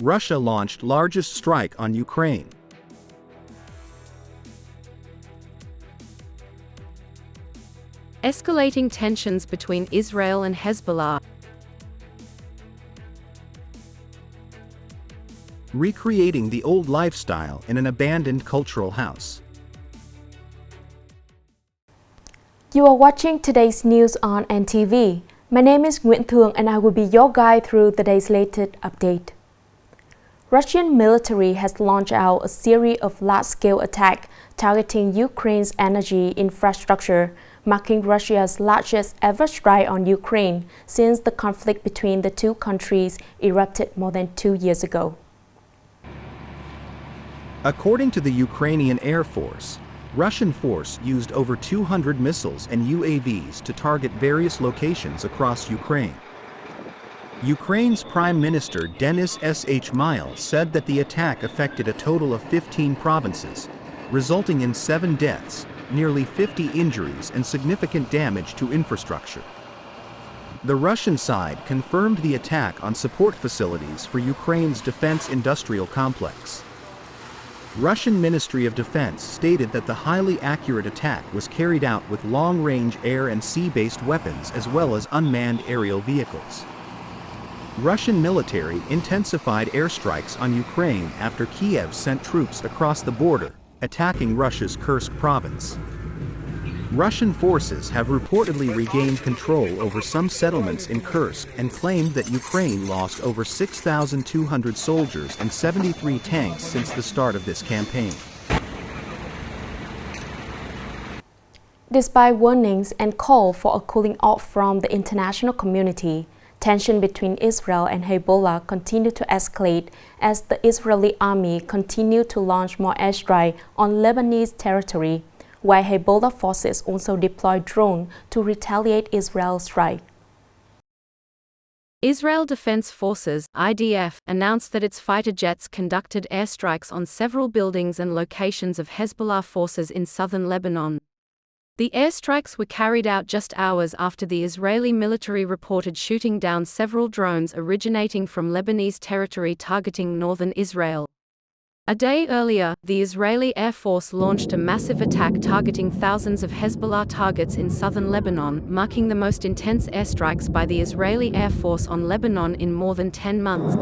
Russia launched largest strike on Ukraine. Escalating tensions between Israel and Hezbollah. Recreating the old lifestyle in an abandoned cultural house. You are watching today's news on NTV. My name is Nguyễn Thị and I will be your guide through the day's latest update. Russian military has launched out a series of large-scale attacks targeting Ukraine's energy infrastructure, marking Russia's largest ever strike on Ukraine since the conflict between the two countries erupted more than 2 years ago. According to the Ukrainian Air Force, Russian force used over 200 missiles and UAVs to target various locations across Ukraine. Ukraine's Prime Minister Denis Shmyhal said that the attack affected a total of 15 provinces, resulting in 7 deaths, nearly 50 injuries and significant damage to infrastructure. The Russian side confirmed the attack on support facilities for Ukraine's defense industrial complex. Russian Ministry of Defense stated that the highly accurate attack was carried out with long-range air and sea-based weapons as well as unmanned aerial vehicles. Russian military intensified airstrikes on Ukraine after Kiev sent troops across the border, attacking Russia's Kursk province. Russian forces have reportedly regained control over some settlements in Kursk and claimed that Ukraine lost over 6,200 soldiers and 73 tanks since the start of this campaign. Despite warnings and call for a cooling off from the international community, tension between Israel and Hezbollah continue to escalate as the Israeli army continue to launch more airstrikes on Lebanese territory, while Hezbollah forces also deploy drones to retaliate Israel's strike. Israel Defense Forces (IDF) announced that its fighter jets conducted airstrikes on several buildings and locations of Hezbollah forces in southern Lebanon. The airstrikes were carried out just hours after the Israeli military reported shooting down several drones originating from Lebanese territory targeting northern Israel. A day earlier, the Israeli Air Force launched a massive attack targeting thousands of Hezbollah targets in southern Lebanon, marking the most intense airstrikes by the Israeli Air Force on Lebanon in more than 10 months.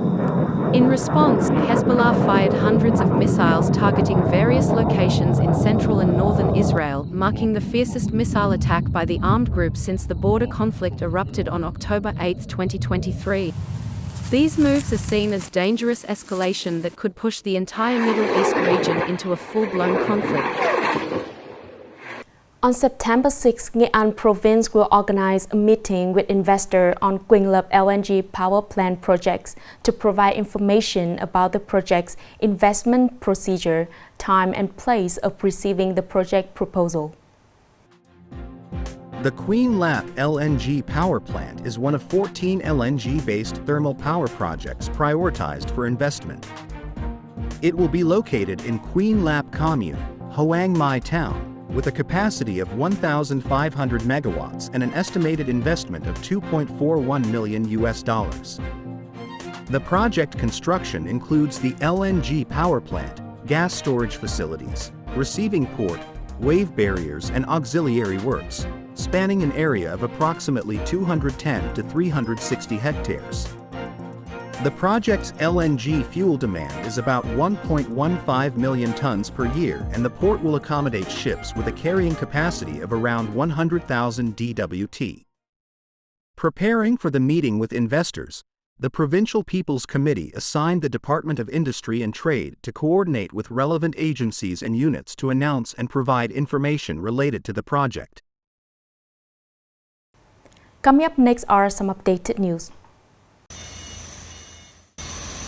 In response, Hezbollah fired hundreds of missiles targeting various locations in central and northern Israel, marking the fiercest missile attack by the armed group since the border conflict erupted on October 8, 2023. These moves are seen as dangerous escalation that could push the entire Middle East region into a full-blown conflict. On September 6, Nghệ An province will organize a meeting with investors on Quyền LNG power plant projects to provide information about the project's investment procedure, time and place of receiving the project proposal. The Quyền LNG power plant is one of 14 LNG-based thermal power projects prioritized for investment. It will be located in Quyền commune, Hoang Mai town, with a capacity of 1,500 megawatts and an estimated investment of $2.41 million. The project construction includes the LNG power plant, gas storage facilities, receiving port, wave barriers and auxiliary works, spanning an area of approximately 210 to 360 hectares. The project's LNG fuel demand is about 1.15 million tons per year, and the port will accommodate ships with a carrying capacity of around 100,000 DWT. Preparing for the meeting with investors, the Provincial People's Committee assigned the Department of Industry and Trade to coordinate with relevant agencies and units to announce and provide information related to the project. Coming up next are some updated news.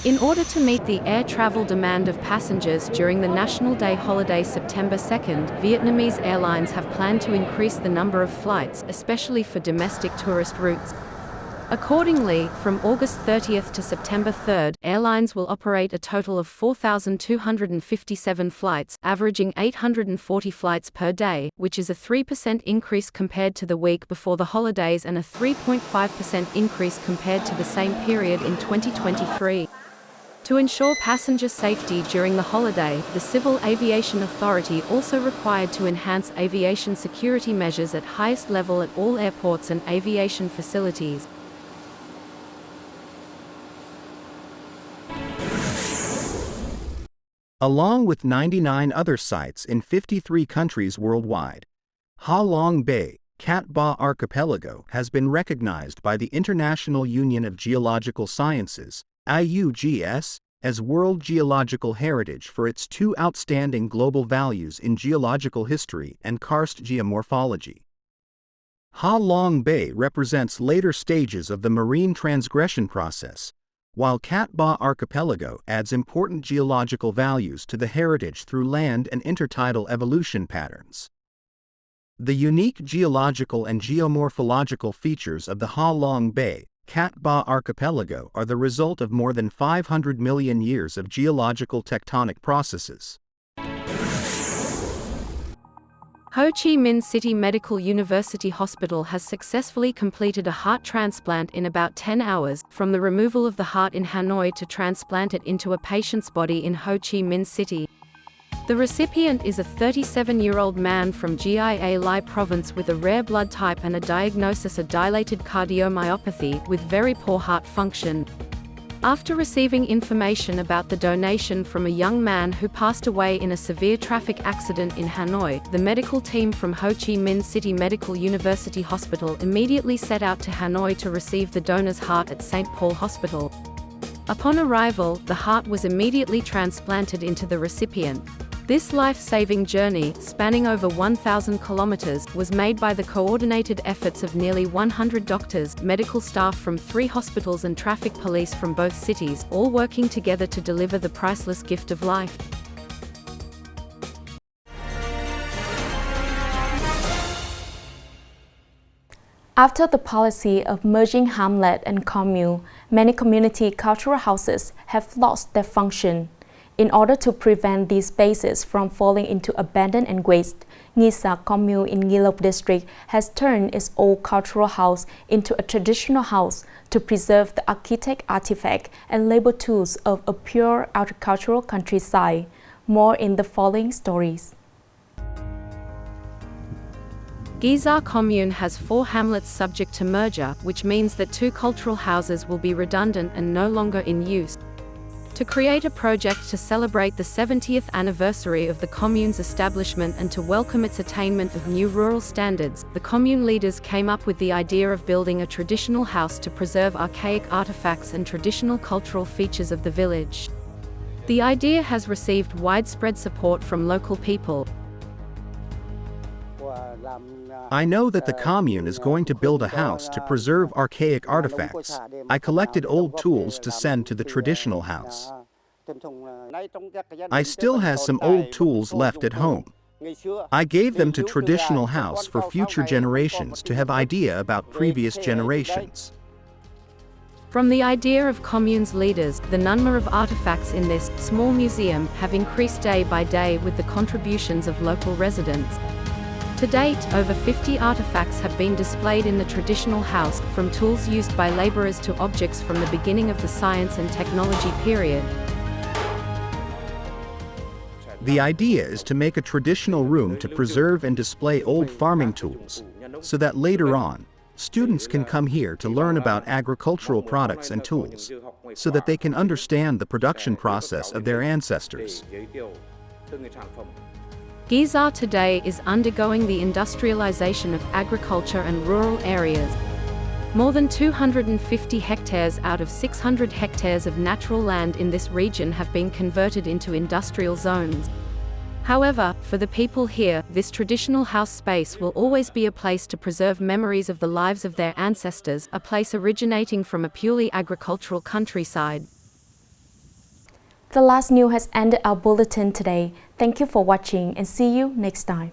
In order to meet the air travel demand of passengers during the National Day holiday September 2nd, Vietnamese airlines have planned to increase the number of flights, especially for domestic tourist routes. Accordingly, from August 30th to September 3rd, airlines will operate a total of 4,257 flights, averaging 840 flights per day, which is a 3% increase compared to the week before the holidays and a 3.5% increase compared to the same period in 2023. To ensure passenger safety during the holiday, the Civil Aviation Authority also required to enhance aviation security measures at highest level at all airports and aviation facilities. Along with 99 other sites in 53 countries worldwide, Ha Long Bay, Cat Ba Archipelago has been recognized by the International Union of Geological Sciences, IUGS, as World Geological Heritage for its two outstanding global values in geological history and karst geomorphology. Ha Long Bay represents later stages of the marine transgression process, while Cat Ba Archipelago adds important geological values to the heritage through land and intertidal evolution patterns. The unique geological and geomorphological features of the Ha Long Bay, Cat Ba Archipelago are the result of more than 500 million years of geological tectonic processes. Ho Chi Minh City Medical University Hospital has successfully completed a heart transplant in about 10 hours, from the removal of the heart in Hanoi to transplant it into a patient's body in Ho Chi Minh City. The recipient is a 37-year-old man from Gia Lai province with a rare blood type and a diagnosis of dilated cardiomyopathy with very poor heart function. After receiving information about the donation from a young man who passed away in a severe traffic accident in Hanoi, the medical team from Ho Chi Minh City Medical University Hospital immediately set out to Hanoi to receive the donor's heart at St. Paul Hospital. Upon arrival, the heart was immediately transplanted into the recipient. This life-saving journey, spanning over 1,000 kilometers, was made by the coordinated efforts of nearly 100 doctors, medical staff from 3 hospitals and traffic police from both cities, all working together to deliver the priceless gift of life. After the policy of merging hamlet and commune, many community cultural houses have lost their function. In order to prevent these spaces from falling into abandon and waste, Ngisa commune in Nghi Lộc district has turned its old cultural house into a traditional house to preserve the architect artifact and labor tools of a pure agricultural countryside. More in the following stories. Giza commune has 4 hamlets subject to merger, which means that 2 cultural houses will be redundant and no longer in use. To create a project to celebrate the 70th anniversary of the commune's establishment and to welcome its attainment of new rural standards, the commune leaders came up with the idea of building a traditional house to preserve archaic artifacts and traditional cultural features of the village. The idea has received widespread support from local people. I know that the commune is going to build a house to preserve archaic artifacts. I collected old tools to send to the traditional house. I still have some old tools left at home. I gave them to traditional house for future generations to have idea about previous generations. From the idea of commune's leaders, the number of artifacts in this small museum have increased day by day with the contributions of local residents. To date, over 50 artifacts have been displayed in the traditional house, from tools used by laborers to objects from the beginning of the science and technology period. The idea is to make a traditional room to preserve and display old farming tools, so that later on, students can come here to learn about agricultural products and tools, so that they can understand the production process of their ancestors. Giza today is undergoing the industrialization of agriculture and rural areas. More than 250 hectares out of 600 hectares of natural land in this region have been converted into industrial zones. However, for the people here, this traditional house space will always be a place to preserve memories of the lives of their ancestors, a place originating from a purely agricultural countryside. The last news has ended our bulletin today. Thank you for watching and see you next time.